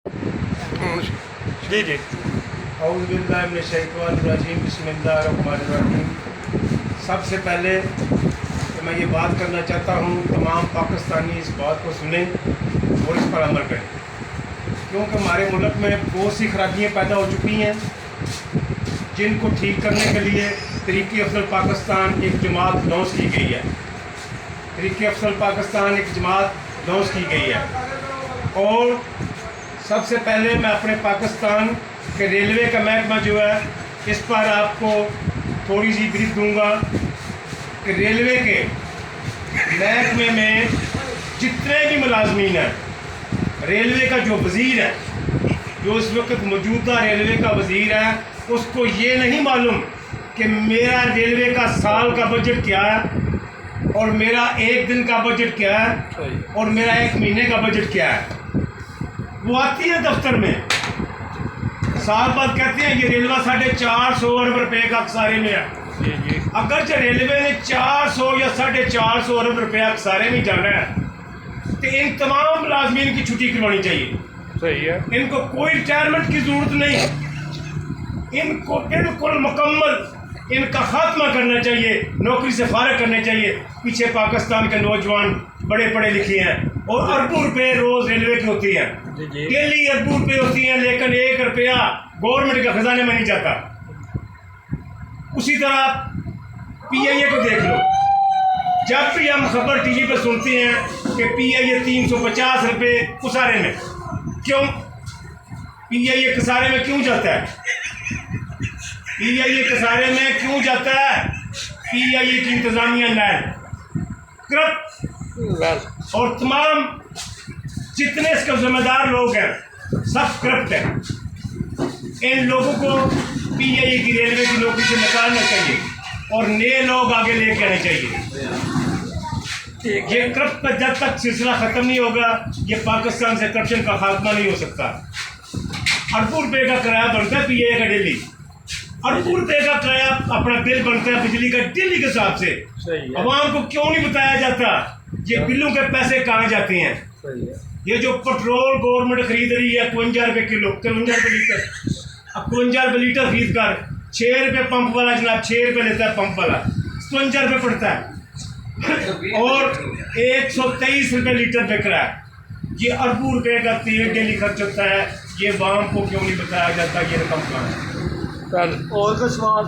जी जी। औज़ुबिल्लाहिमिनश्शैतानिर्रजीम, बिस्मिल्लाहिर्रहमानिर्रहीम। सबसे पहले तो मैं ये बात करना चाहता हूँ, तमाम पाकिस्तानी इस बात को सुने और इस पर अमल करें, क्योंकि हमारे मुल्क में बहुत सी खराबियाँ पैदा हो चुकी हैं, जिनको ठीक करने के लिए तहरीक अफजल पाकिस्तान एक जमात लॉन्च की गई है। तहरीक अफजल पाकिस्तान एक जमात लॉन्च की गई है और सबसे पहले मैं अपने पाकिस्तान के रेलवे का महकमा जो है इस पर आपको थोड़ी सी ब्रीफ दूंगा कि रेलवे के महकमे में जितने भी मुलाजमीन हैं, रेलवे का जो वज़ीर है, जो इस वक्त मौजूदा रेलवे का वज़ीर है, उसको ये नहीं मालूम कि मेरा रेलवे का साल का बजट क्या है और मेरा एक दिन का बजट क्या है और मेरा एक महीने का बजट क्या है। वो आती है दफ्तर में, साल बाद कहते हैं ये रेलवे 450 अरब रुपए का खसारे में है। अगर जो रेलवे ने 400 या 450 अरब रुपया खसारे में जाना है तो इन तमाम मुलाजमीन की छुट्टी करवानी चाहिए। सही है। इनको कोई रिटायरमेंट की जरूरत नहीं, इनको बिल्कुल मुकम्मल इनका खात्मा करना चाहिए, नौकरी से फारिग करना चाहिए। पीछे पाकिस्तान के नौजवान बड़े पढ़े लिखे हैं और अरबों रुपए रोज रेलवे की होती हैं, डेली अरबों रुपए होती हैं, लेकिन 1 रुपया गवर्नमेंट के खजाने में नहीं जाता। उसी तरह PIA को देख लो, जब भी हम खबर टीवी पर सुनते हैं कि PIA 350 रुपये खसारे में, क्यों PIA खसारे में क्यों जाता है? PIA खसारे में क्यों जाता है? PIA की इंतजामिया नायल करप्ट और तमाम जितने इसके जिम्मेदार लोग हैं सब करप्ट हैं। इन लोगों को PIA की रेलवे की नौकरी से निकालना चाहिए और नए लोग आगे लेके आने चाहिए। ये करप्ट का जब तक सिलसिला ख़त्म नहीं होगा, ये पाकिस्तान से करप्शन का खात्मा नहीं हो सकता। अरबों रुपये का किराया बनता है PIA का डेली, अरबों रुपये का किराया अपना बिल बनता है बिजली का डेली के हिसाब से। अवाम को क्यों नहीं बताया जाता ये बिलों के पैसे कहाँ जाते हैं? ये जो पेट्रोल गवर्नमेंट खरीद रही है 52 रुपये किलो, 52 रुपये लीटर, 52 रुपये लीटर खरीद कर 6 रुपये पंप वाला जनाब 6 रुपये लेता है, पंप वाला 52 रुपये पड़ता है और 123 रुपये लीटर बिक रहा है। ये अरबों रुपये का तेल डेली खर्च होता है, ये अवाम को क्यों नहीं बताया जाता ये रकम कहाँ है? और का सवाल